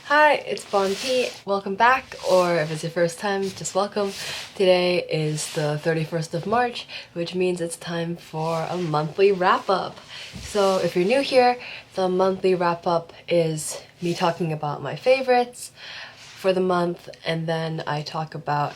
Hi, it's bonpi. Welcome back, or if it's your first time, just welcome. Today is the 31st of March, which means it's time for a monthly wrap-up. So if you're new here, the monthly wrap-up is me talking about my favorites for the month, and then I talk about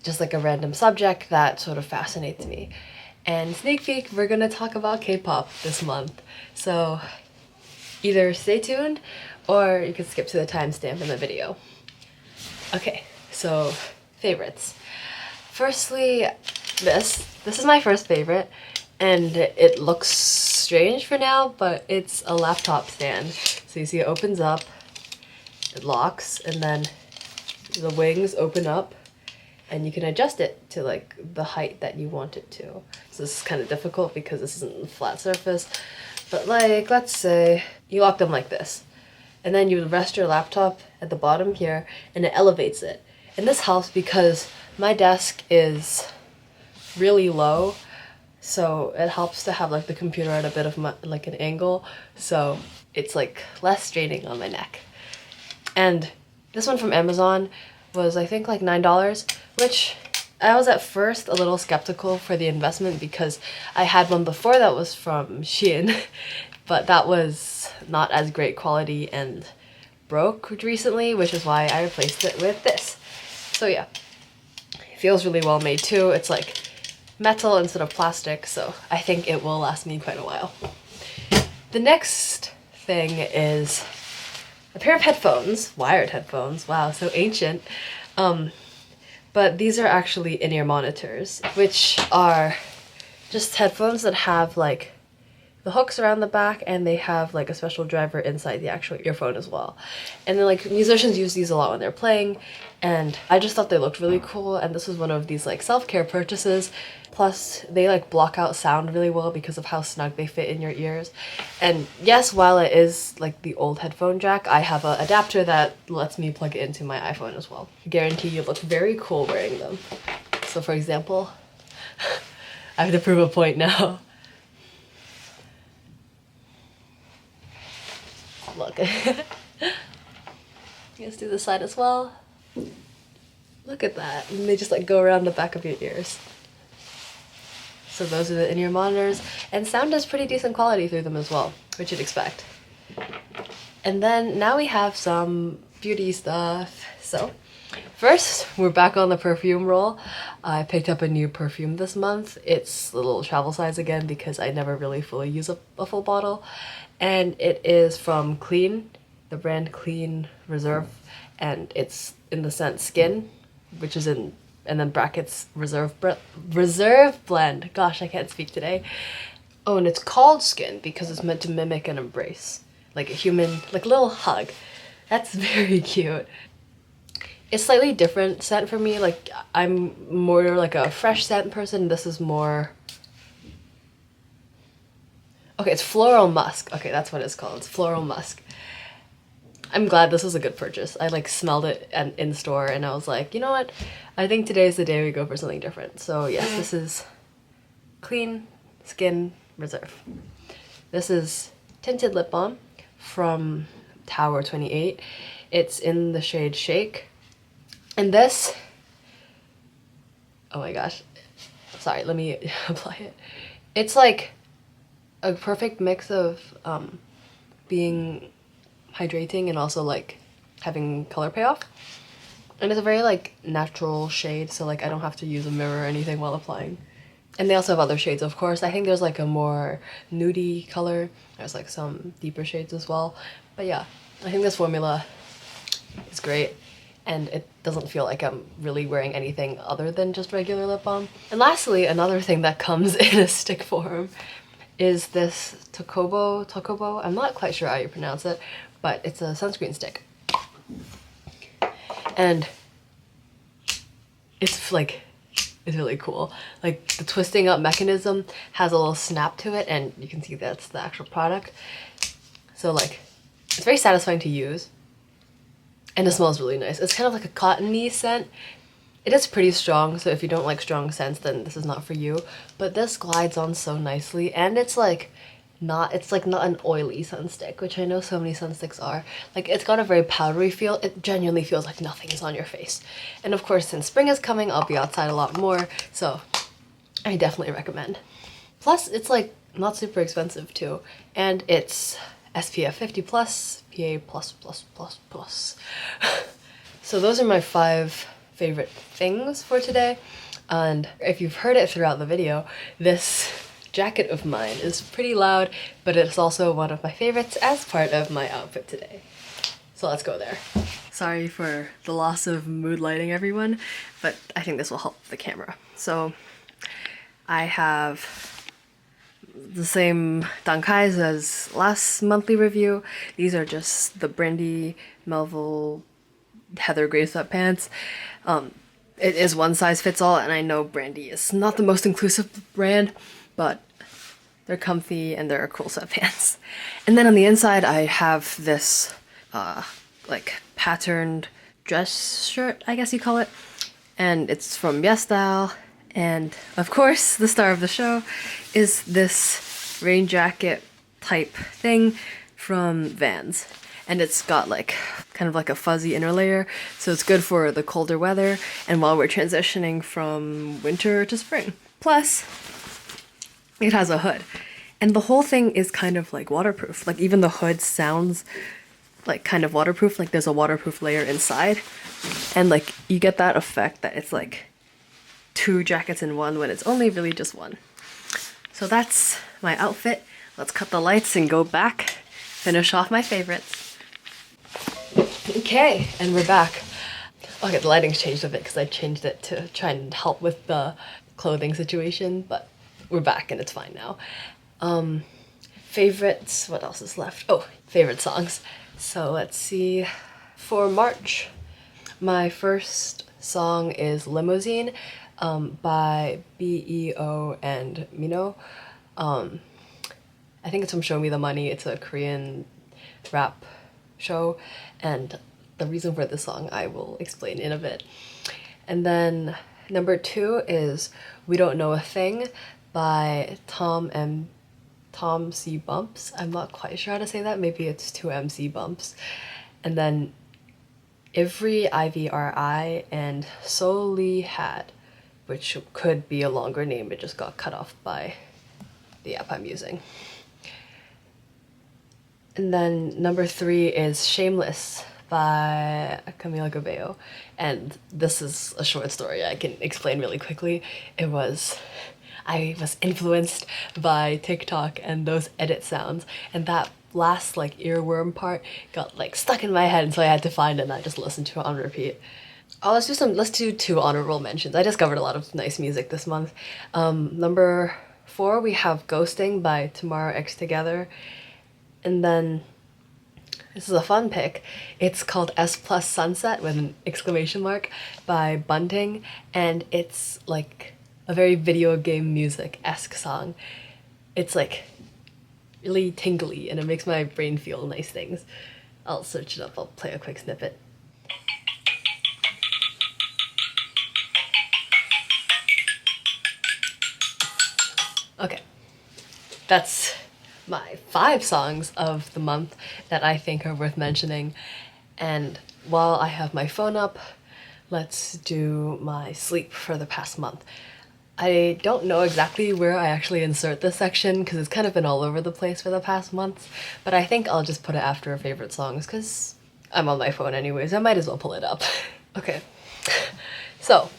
just like a random subject that sort of fascinates me. And sneak peek, we're gonna talk about K-pop this month. So either stay tuned or you can skip to the timestamp in the video. Okay, so favorites. Firstly, this is my first favorite, and it looks strange for now, but it's a laptop stand. So you see it opens up, it locks, and then the wings open up and you can adjust it to like the height that you want it to. So this is kind of difficult because this isn't a flat surface, but like, let's say you lock them like this, and then you rest your laptop at the bottom here and it elevates it. And this helps because my desk is really low, so it helps to have like the computer at a bit of like an angle, so it's like less straining on my neck. And this one from Amazon was I think like $9, which I was at first a little skeptical for the investment because I had one before that was from Shein, but that was not as great quality and broke recently, which is why I replaced it with this. So yeah, it feels really well made too. It's like metal instead of plastic, so I think it will last me quite a while. The next thing is a pair of headphones, wired headphones. Wow, so ancient. But these are actually in-ear monitors, which are just headphones that have like the hooks around the back, and they have like a special driver inside the actual earphone as well. And then like musicians use these a lot when they're playing, and I just thought they looked really cool, and this was one of these like self-care purchases. Plus they like block out sound really well because of how snug they fit in your ears. And yes, while it is like the old headphone jack, I have an adapter that lets me plug it into my iPhone as well. I guarantee you look very cool wearing them. So for example, I have to prove a point now. Look. Let's do this side as well. Look at that. And they just like go around the back of your ears. So those are the in-ear monitors, and sound is pretty decent quality through them as well, which you'd expect. And then now we have some beauty stuff. So first, we're back on the perfume roll. I picked up a new perfume this month. It's a little travel size again because I never really fully use a full bottle. And it is from Clean, the brand Clean Reserve, and it's in the scent Skin, which is in, and then brackets Reserve Blend. Gosh, I can't speak today. Oh, and it's called Skin because it's meant to mimic an embrace, like a human, like a little hug. That's very cute. It's slightly different scent for me. Like I'm more like a fresh scent person. This is more, okay, it's floral musk. Okay, that's what it's called. It's floral musk. I'm glad this was a good purchase. I like smelled it in store and I was like, you know what? I think today's the day we go for something different. So yes, this is Clean Skin Reserve. This is tinted lip balm from Tower 28. It's in the shade Shake. And this, oh my gosh, sorry, let me apply it. It's like a perfect mix of being hydrating and also like having color payoff. And it's a very like natural shade, so like I don't have to use a mirror or anything while applying. And they also have other shades, of course. I think there's like a more nudie color. There's like some deeper shades as well. But yeah, I think this formula is great. And it doesn't feel like I'm really wearing anything other than just regular lip balm. And lastly, another thing that comes in a stick form is this Tokobo, I'm not quite sure how you pronounce it, but it's a sunscreen stick. And it's like, it's really cool. Like the twisting up mechanism has a little snap to it, and you can see that's the actual product. So like, it's very satisfying to use. And it smells really nice. It's kind of like a cottony scent. It is pretty strong, so if you don't like strong scents, then this is not for you. But this glides on so nicely, and it's like it's like not an oily sunstick, which I know so many sunsticks are. Like, it's got a very powdery feel. It genuinely feels like nothing is on your face. And of course, since spring is coming, I'll be outside a lot more, so I definitely recommend. Plus, it's like not super expensive too, and it's SPF 50 plus, PA plus plus plus plus. So those are my 5 favorite things for today, and if you've heard it throughout the video, this jacket of mine is pretty loud, but it's also one of my favorites as part of my outfit today. So let's go there. Sorry for the loss of mood lighting, everyone, but I think this will help the camera. So I have the same dankais as last monthly review. These are just the Brandy Melville Heather Gray sweatpants. It is one size fits all, and I know Brandy is not the most inclusive brand, but they're comfy and they're cool sweatpants. And then on the inside I have this like patterned dress shirt, I guess you call it, and it's from Yes Style. And of course, the star of the show is this rain jacket type thing from Vans. And it's got like kind of like a fuzzy inner layer, so it's good for the colder weather and while we're transitioning from winter to spring. Plus, it has a hood. And the whole thing is kind of like waterproof. Like, even the hood sounds like kind of waterproof, like there's a waterproof layer inside. And like, you get that effect that it's like 2 jackets in one when it's only really just one. So that's my outfit. Let's cut the lights and go back, finish off my favorites. Okay, and we're back. Okay, the lighting's changed a bit because I changed it to try and help with the clothing situation, but we're back and it's fine now. Favorites, what else is left? Oh, favorite songs. So let's see. For March, my first song is Limousine by BEO and Mino. I think it's from Show Me the Money. It's a Korean rap show, and the reason for this song I will explain in a bit. And then number 2 is We Don't Know a Thing by Tom C. Bumps. I'm not quite sure how to say that. Maybe it's 2MC Bumps. And then Ivry, IVRI, and Soli Had, which could be a longer name. It just got cut off by the app I'm using. And then number 3 is Shameless by Camila Cabello. And this is a short story I can explain really quickly. I was influenced by TikTok and those edit sounds, and that last like earworm part got like stuck in my head, and so I had to find it and I just listened to it on repeat. Oh, let's do 2 honorable mentions. I discovered a lot of nice music this month. Number 4, we have Ghosting by Tomorrow X Together. And then this is a fun pick. It's called S Plus Sunset with an exclamation mark by Bunting, and it's like a very video game music-esque song. It's like really tingly and it makes my brain feel nice things. I'll search it up, I'll play a quick snippet. Okay, that's my 5 songs of the month that I think are worth mentioning. And while I have my phone up, let's do my sleep for the past month. I don't know exactly where I actually insert this section because it's kind of been all over the place for the past months, but I think I'll just put it after favorite songs because I'm on my phone anyways. I might as well pull it up. Okay, so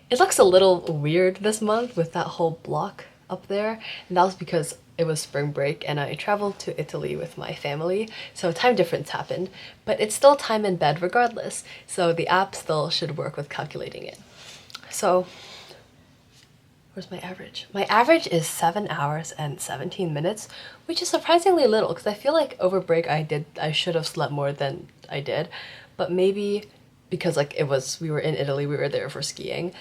it looks a little weird this month with that whole block up there, and that was because it was spring break and I traveled to Italy with my family, so time difference happened, but it's still time in bed regardless, so the app still should work with calculating it. So where's my average? My average is 7 hours and 17 minutes, which is surprisingly little because I feel like over break I should have slept more than I did, but maybe because like we were in Italy, we were there for skiing,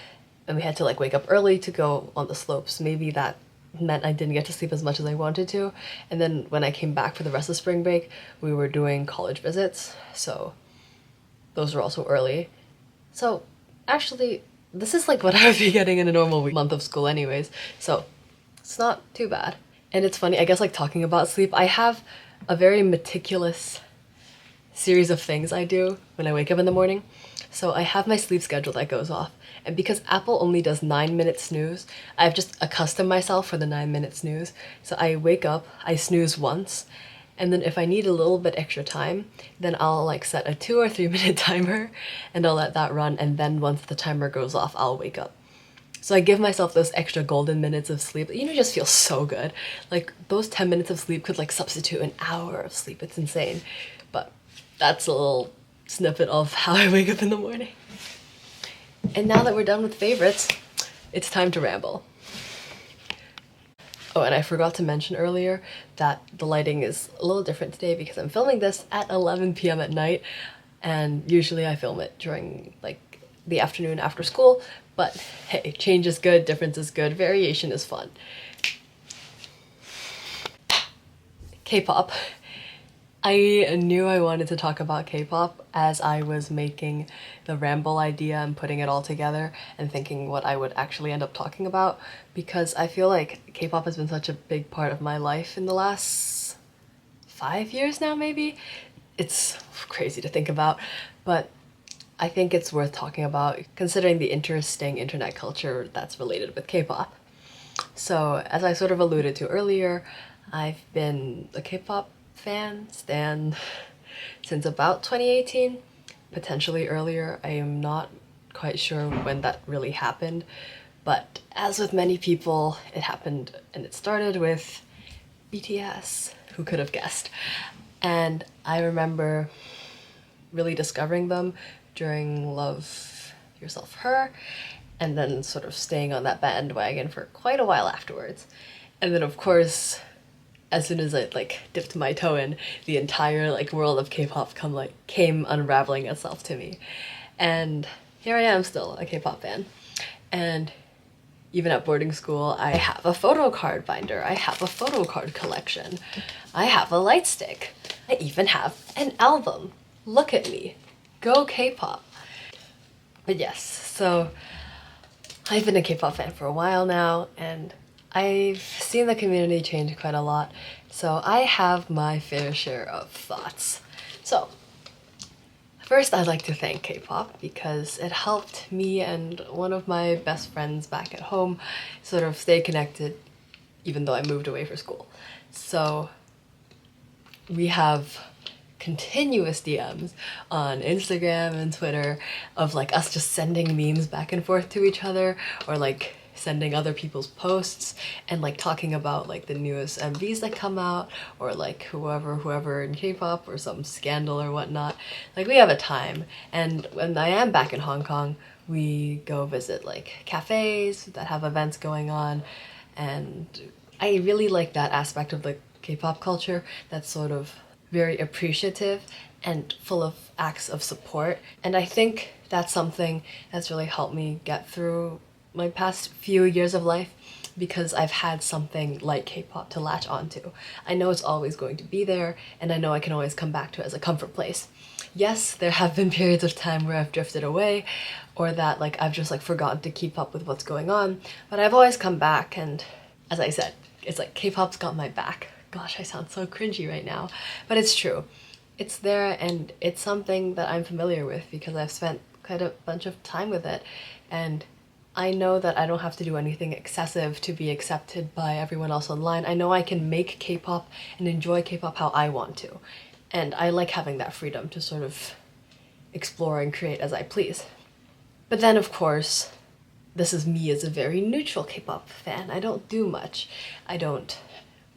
and we had to like wake up early to go on the slopes. Maybe that meant I didn't get to sleep as much as I wanted to. And then when I came back for the rest of spring break, we were doing college visits, so those were also early. So actually, this is like what I would be getting in a normal month of school anyways, so it's not too bad. And it's funny, I guess like talking about sleep, I have a very meticulous series of things I do when I wake up in the morning. So I have my sleep schedule that goes off. And because Apple only does 9-minute snooze, I've just accustomed myself for the 9-minute snooze. So I wake up, I snooze once, and then if I need a little bit extra time, then I'll like set a 2 or 3 minute timer and I'll let that run, and then once the timer goes off, I'll wake up. So I give myself those extra golden minutes of sleep. You know, just feels so good. Like those 10 minutes of sleep could like substitute an hour of sleep. It's insane. But that's a little snippet of how I wake up in the morning. And now that we're done with favorites, it's time to ramble. Oh, and I forgot to mention earlier that the lighting is a little different today because I'm filming this at 11 p.m. at night, and usually I film it during like the afternoon after school, but hey, change is good, difference is good, variation is fun. K-pop. I knew I wanted to talk about K-pop as I was making the ramble idea and putting it all together and thinking what I would actually end up talking about, because I feel like K-pop has been such a big part of my life in the last 5 years now, maybe? It's crazy to think about, but I think it's worth talking about considering the interesting internet culture that's related with K-pop. So, as I sort of alluded to earlier, I've been a K-pop stan since about 2018, potentially earlier. I am not quite sure when that really happened, but as with many people, it happened and it started with BTS. Who could have guessed? And I remember really discovering them during Love Yourself Her, and then sort of staying on that bandwagon for quite a while afterwards. And then of course, as soon as I like dipped my toe in, the entire like world of K-pop came unraveling itself to me. And here I am still a K-pop fan. And even at boarding school, I have a photo card binder. I have a photo card collection. I have a light stick. I even have an album. Look at me. Go K-pop. But yes, so I've been a K-pop fan for a while now, and I've seen the community change quite a lot, so I have my fair share of thoughts. So, first I'd like to thank K-pop because it helped me and one of my best friends back at home sort of stay connected even though I moved away for school. So, we have continuous DMs on Instagram and Twitter of like us just sending memes back and forth to each other, or like sending other people's posts and like talking about like the newest MVs that come out, or like whoever in K-pop or some scandal or whatnot. Like we have a time, and when I am back in Hong Kong, we go visit like cafes that have events going on, and I really like that aspect of the K-pop culture that's sort of very appreciative and full of acts of support. And I think that's something that's really helped me get through my past few years of life, because I've had something like K-pop to latch onto. I know it's always going to be there, and I know I can always come back to it as a comfort place. Yes, there have been periods of time where I've drifted away, or that like I've just like forgotten to keep up with what's going on, but I've always come back, and as I said, it's like K-pop's got my back. Gosh, I sound so cringy right now, but it's true. It's there, and it's something that I'm familiar with because I've spent quite a bunch of time with it, and I know that I don't have to do anything excessive to be accepted by everyone else online. I know I can make K-pop and enjoy K-pop how I want to, and I like having that freedom to sort of explore and create as I please. But then, of course, this is me as a very neutral K-pop fan. I don't do much. I don't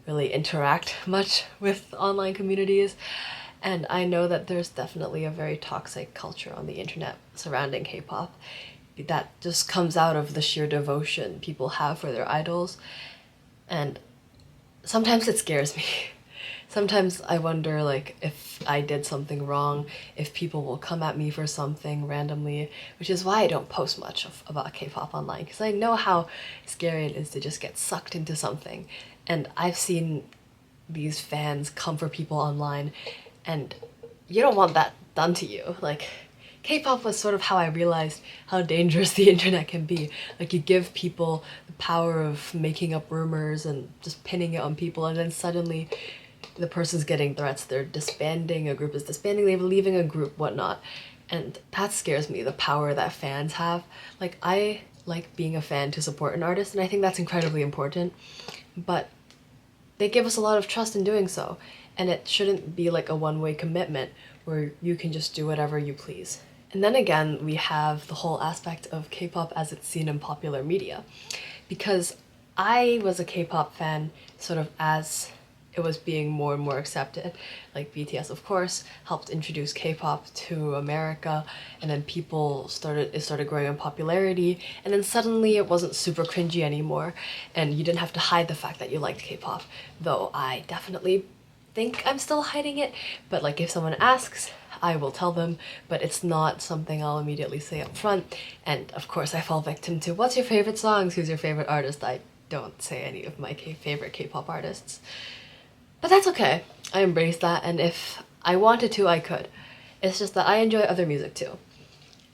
really interact much with online communities, and I know that there's definitely a very toxic culture on the internet surrounding K-pop that just comes out of the sheer devotion people have for their idols, and sometimes it scares me. Sometimes I wonder like if I did something wrong, if people will come at me for something randomly, which is why I don't post much about K-pop online, because I know how scary it is to just get sucked into something. And I've seen these fans come for people online, and you don't want that done to you. Like, K-pop was sort of how I realized how dangerous the internet can be. Like, you give people the power of making up rumors and just pinning it on people, and then suddenly the person's getting threats, they're disbanding, a group is disbanding, they're leaving a group, whatnot. And that scares me, the power that fans have. Like, I like being a fan to support an artist, and I think that's incredibly important, but they give us a lot of trust in doing so, and it shouldn't be like a one-way commitment where you can just do whatever you please. And then again, we have the whole aspect of K-pop as it's seen in popular media. Because I was a K-pop fan sort of as it was being more and more accepted. Like, BTS, of course, helped introduce K-pop to America, and then it started growing in popularity, and then suddenly it wasn't super cringy anymore, and you didn't have to hide the fact that you liked K-pop. Though I definitely think I'm still hiding it, but like, if someone asks, I will tell them, but it's not something I'll immediately say up front. And of course I fall victim to, what's your favorite songs, who's your favorite artist? I don't say any of my favorite K-pop artists. But that's okay. I embrace that, and if I wanted to, I could. It's just that I enjoy other music too.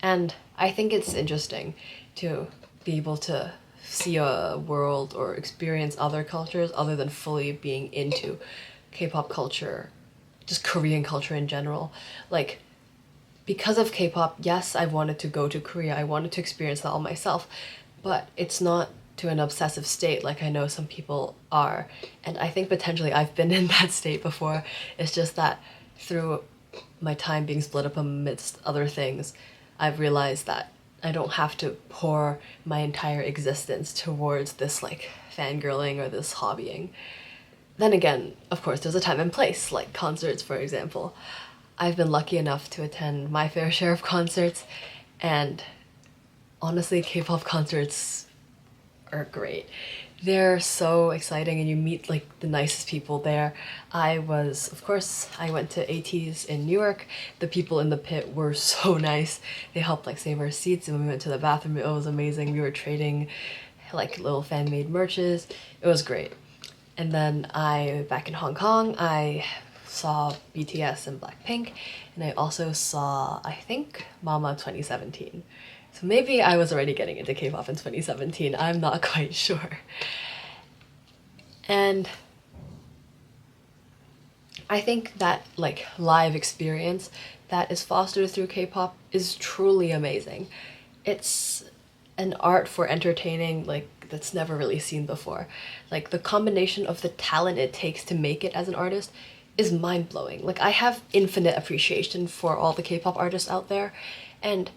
And I think it's interesting to be able to see a world or experience other cultures other than fully being into K-pop culture, just Korean culture in general. Like, because of K-pop, yes, I wanted to go to Korea, I wanted to experience that all myself, but it's not to an obsessive state like I know some people are. And I think potentially I've been in that state before. It's just that through my time being split up amidst other things, I've realized that I don't have to pour my entire existence towards this like fangirling or this hobbying. Then again, of course, there's a time and place, like concerts, for example. I've been lucky enough to attend my fair share of concerts, and honestly, K-pop concerts are great. They're so exciting, and you meet like the nicest people there. I went to AT's in New York. The people in the pit were so nice. They helped like save our seats, and when we went to the bathroom, it was amazing. We were trading like little fan-made merches. It was great. And then back in Hong Kong, I saw BTS and Blackpink, and I also saw, I think, Mama 2017. So maybe I was already getting into K-pop in 2017, I'm not quite sure. And I think that like live experience that is fostered through K-pop is truly amazing. It's an art for entertaining like that's never really seen before. Like, the combination of the talent it takes to make it as an artist is mind-blowing. Like, I have infinite appreciation for all the K-pop artists out there, and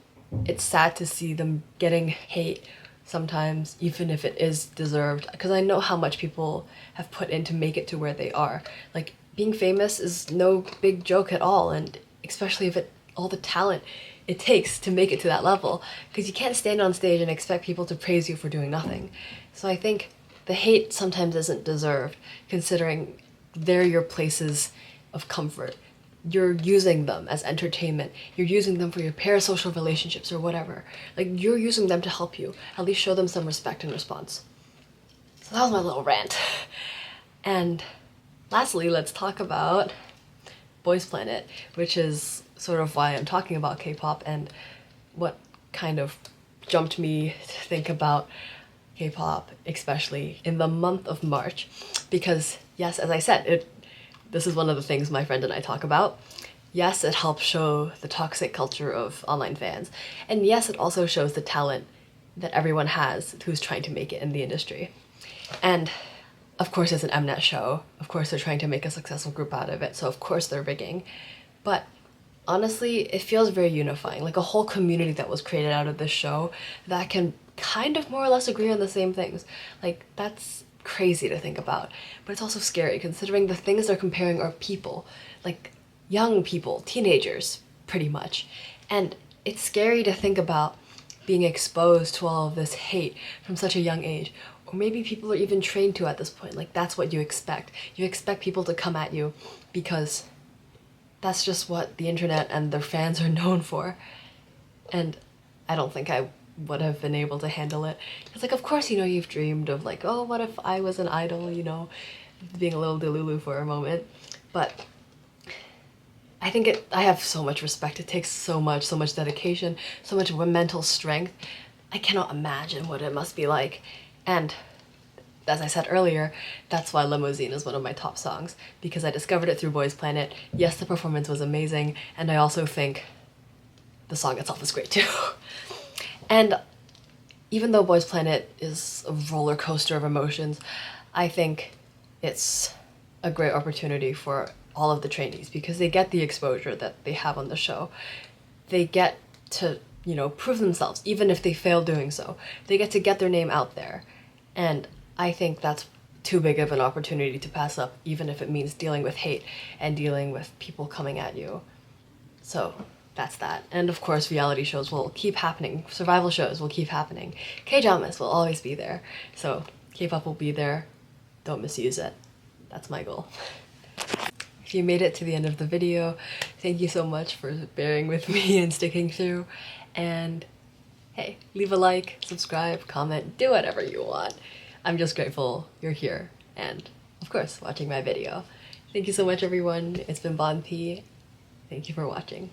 it's sad to see them getting hate sometimes, even if it is deserved, because I know how much people have put in to make it to where they are. Like, being famous is no big joke at all, and especially if all the talent it takes to make it to that level, because you can't stand on stage and expect people to praise you for doing nothing. So I think the hate sometimes isn't deserved, considering they're your places of comfort. You're using them as entertainment. You're using them for your parasocial relationships or whatever. Like, you're using them to help you. At least show them some respect and response. So that was my little rant. And lastly, let's talk about Boys Planet, which is sort of why I'm talking about K-pop and what kind of jumped me to think about K-pop, especially in the month of March. Because yes, as I said, this is one of the things my friend and I talk about. Yes, it helps show the toxic culture of online fans. And yes, it also shows the talent that everyone has who's trying to make it in the industry. And of course it's an Mnet show. Of course they're trying to make a successful group out of it, so of course they're rigging. But honestly, it feels very unifying, like a whole community that was created out of this show that can kind of more or less agree on the same things. Like, that's crazy to think about, but it's also scary considering the things they're comparing are people, like young people, teenagers, pretty much. And it's scary to think about being exposed to all of this hate from such a young age. Or maybe people are even trained to at this point, like that's what you expect. You expect people to come at you because that's just what the internet and their fans are known for. And I don't think I would have been able to handle it. It's like, of course, you know, you've dreamed of like, oh, what if I was an idol, you know, being a little delulu for a moment. But I think I have so much respect. It takes so much dedication, so much mental strength. I cannot imagine what it must be like. And as I said earlier, that's why Limousine is one of my top songs, because I discovered it through Boys Planet. Yes, the performance was amazing, and I also think the song itself is great too. And even though Boys Planet is a roller coaster of emotions, I think it's a great opportunity for all of the trainees because they get the exposure that they have on the show. They get to, you know, prove themselves, even if they fail doing so. They get to get their name out there. And I think that's too big of an opportunity to pass up, even if it means dealing with hate and dealing with people coming at you. So that's that. And of course, reality shows will keep happening. Survival shows will keep happening. K-dramas will always be there. So K-pop will be there. Don't misuse it. That's my goal. If you made it to the end of the video, thank you so much for bearing with me and sticking through. And hey, leave a like, subscribe, comment, do whatever you want. I'm just grateful you're here and, of course, watching my video. Thank you so much, everyone. It's been bonpi. Thank you for watching.